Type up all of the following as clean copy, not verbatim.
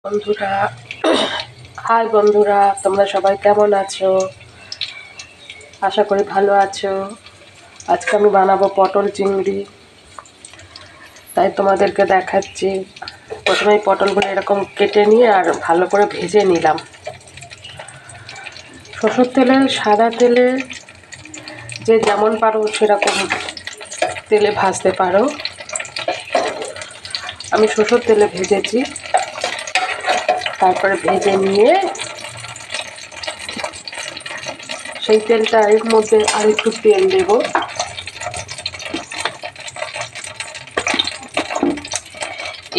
বন্ধুরা, হাই বন্ধুরা, তোমরা সবাই কেমন আছো? আশা করি ভালো আছো। আজকে আমি বানাবো পটল চিংড়ি, তাই তোমাদেরকে দেখাচ্ছি। প্রথমে পটলগুলো এরকম কেটে নিয়ে আর ভালো করে ভেজে নিলাম। সরষের তেলে, সাদা তেলে, যে যেমন পারো সেরকম তেলে ভাজতে পারো। আমি সরষের তেলে ভেজেছি। তারপরে ভেজে নিয়ে সেই তেলটা এর মধ্যে আর একটু তেল দেব।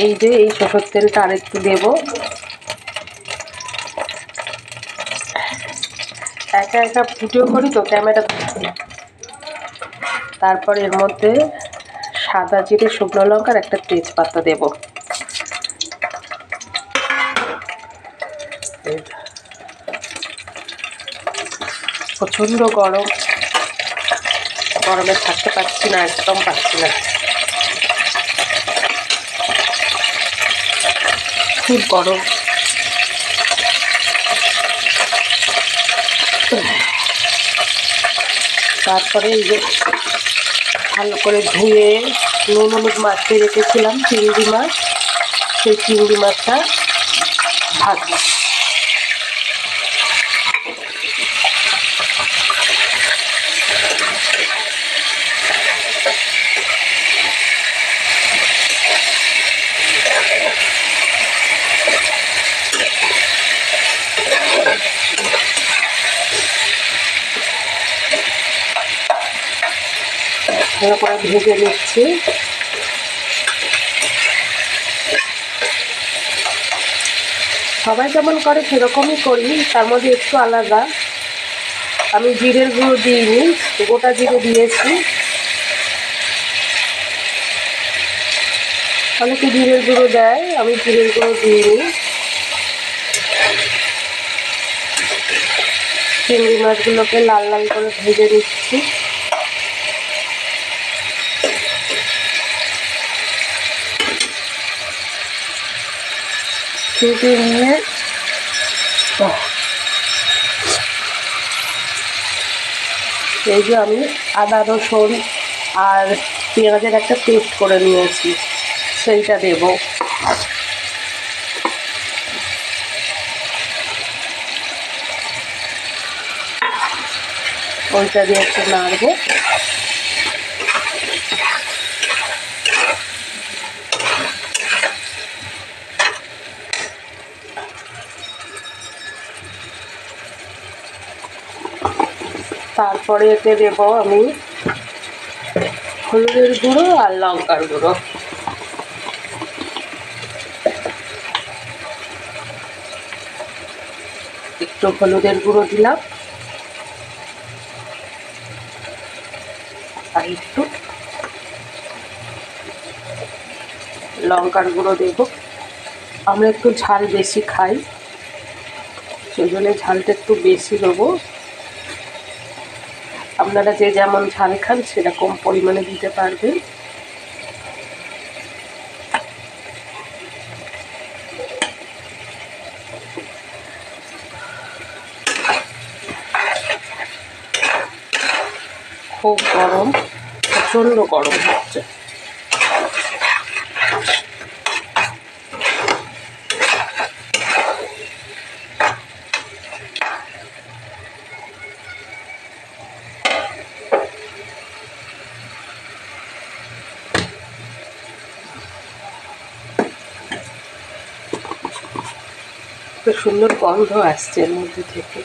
এই যে এই সরষের তেলটা আর একটু দেব। একা একা ভিডিও করি তো ক্যামেরা। তারপর এর মধ্যে সাদা জিরে, শুকনো লঙ্কার একটা তেজপাতা দেব। প্রচণ্ড গরম, গরমে থাকতে পারছি না, একদম পারছি না, খুব গরম। তারপরে এই যে ভালো করে ধুয়ে নুন হলুদ মাখিয়ে রেখেছিলাম চিংড়ি মাছ, সেই চিংড়ি মাছটা ভাজবো। ভালো করে ভেজে নিচ্ছি। সবাই যেমন করে সেরকমই করি, তার মধ্যে একটু আলাদা। আমি জিরের গুঁড়ো দিইনি, গোটা জিরে দিয়েছি। অনেকে জিরের গুঁড়ো দেয়, আমি জিরের গুঁড়ো দিইনি। চিংড়ি মাছগুলোকে লাল লাল করে ভেজে নিচ্ছি। ভেজে নিয়ে এই যে আমি আদা রসুন আর পেঁয়াজের একটা পেস্ট করে নিয়েছি, সেইটা দেব। ওইটা দিয়ে একটু নাড়বো। তারপরে এতে দেব আমি হলুদের গুঁড়ো আর লঙ্কার গুঁড়ো। একটু হলুদের গুঁড়ো দিলাম আর একটু লঙ্কার গুঁড়ো দেব। আমরা একটু ঝাল বেশি খাই, সেই জন্য ঝালটা একটু বেশি দেবো। আপনারা যে যেমন ঝাল খান সেরকম পরিমাণে দিতে পারবেন। খুব গরম, প্রচণ্ড গরম হচ্ছে। খুব সুন্দর গন্ধ আসছে এর মধ্যে থেকে।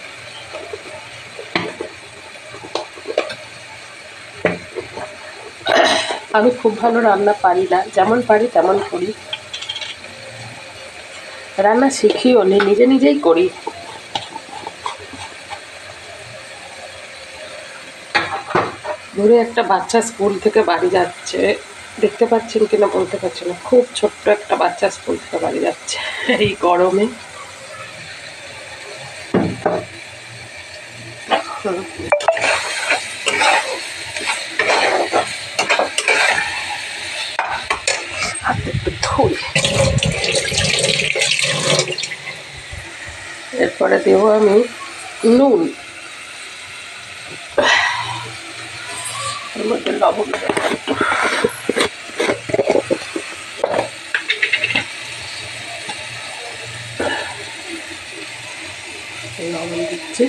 আমি খুব ভালো রান্না পারি না, যেমন পারি তেমন করি। রান্না শিখিও নি, নিজে নিজেই করি। দূরে একটা বাচ্চা স্কুল থেকে বাড়ি যাচ্ছে, দেখতে পাচ্ছেন কিনা বলতে পারছি না। খুব ছোট্ট একটা বাচ্চা স্কুল থেকে বাড়ি যাচ্ছে এই গরমে। হাতে একটু ধুই। এরপরে দেবো আমি নুন, এর মধ্যে লবণ দেবো একটু, লবণ দিচ্ছি।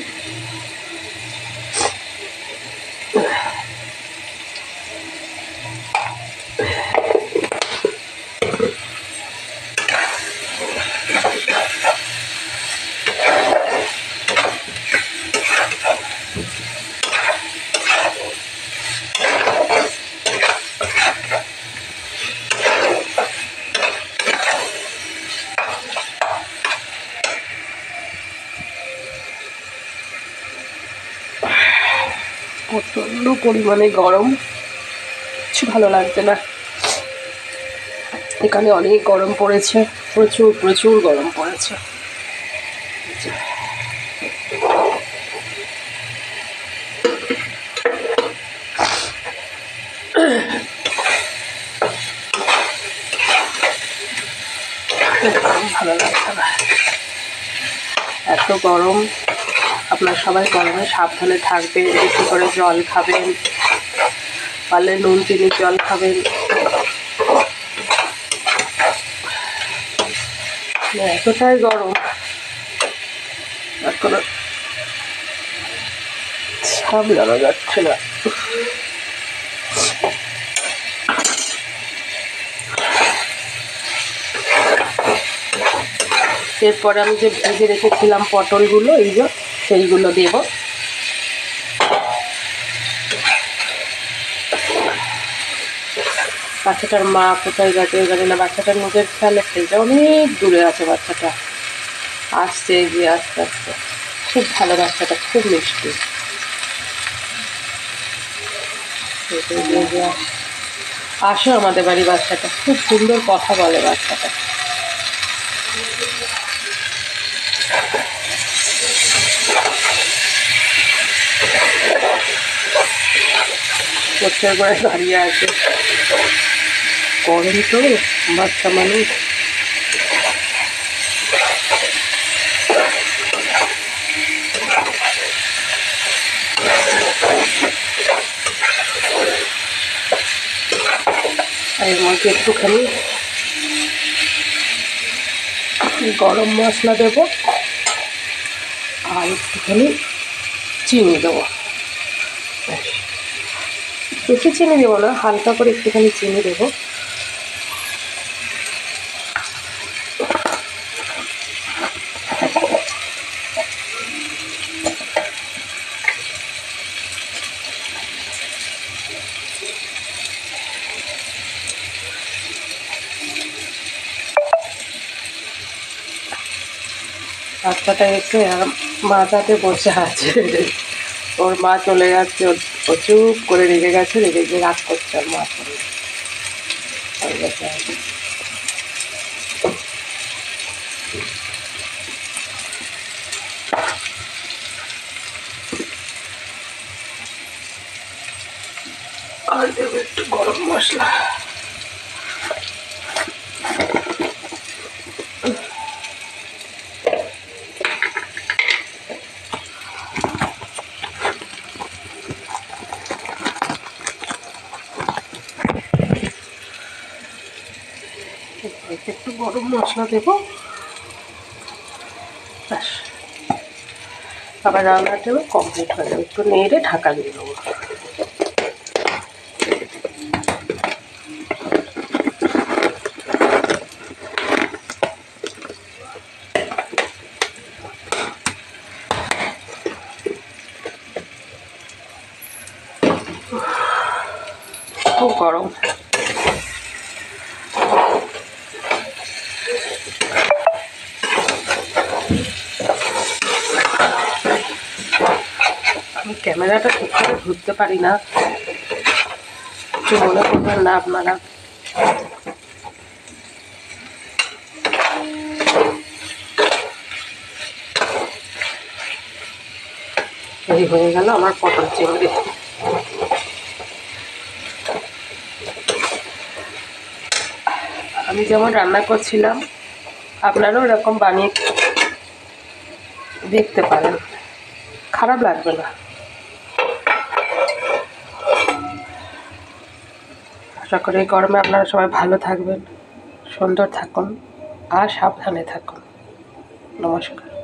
প্রচণ্ড পরিমাণে গরম, কিছু ভালো লাগছে না। এখানে অনেক গরম পড়েছে, প্রচুর প্রচুর গরম পড়েছে। ভালো লাগছে না, এত গরম। আপনারা সবাই গরমে সাবধানে থাকবেন, বেশি করে জল খাবেন, পারলে নুন চিনির জল খাবেন। এতটাই গরম এখনো সামলানো যাচ্ছে না। এরপরে আমি যে ভেজে রেখেছিলাম পটলগুলো, সেইগুলো দেব। বাচ্চাটার মা কোথায় গেছে জানি না, বাচ্চাটার নিজের খেয়াল ফেলছে, অনেক দূরে আছে বাচ্চাটা, আসছে এগিয়ে আস্তে আস্তে। খুব ভালো বাচ্চাটা, খুব মিষ্টি। আসো আমাদের বাড়ি বাচ্চাটা, খুব সুন্দর কথা বলে বাচ্চাটা। কোথায় করে দাঁড়িয়ে আছে, গরম তো, বাচ্চা মানুষ। এর মধ্যে একটুখানি গরম মশলা দেব আর একটুখানি চিনি দেবো। বেশি চিনি দেবো না, হালকা করে একটুখানি চিনি দেবো। বাচ্চাটা এসে মাথাতে বসে আছে, ওর মা চলে যাচ্ছে, ও চুপ করে রেগে গেছে, রেগে গিয়ে রাগ করছে ওর মা চলে আর দেবো একটু গরম মশলা। একটু গরম মশলা দেবো, ব্যাস। আবার রান্নাটা কমপ্লিট হয়ে যাবে। একটু নেড়ে ঢাকা দিয়ে দেবো। খুব গরম। আমি ক্যামেরাটা ঠিক করে ধরতে পারি না, কিছু মনে করবেন না আপনারা। এই হয়ে গেল আমার পটল চিংড়ি। আমি যেমন রান্না করছিলাম আপনারাও এরকম বানিয়ে দেখতে পারেন, খারাপ লাগবে না। আশা করি এই গরমে আপনারা সবাই ভালো থাকবেন, সুন্দর থাকুন আর সাবধানে থাকুন। নমস্কার।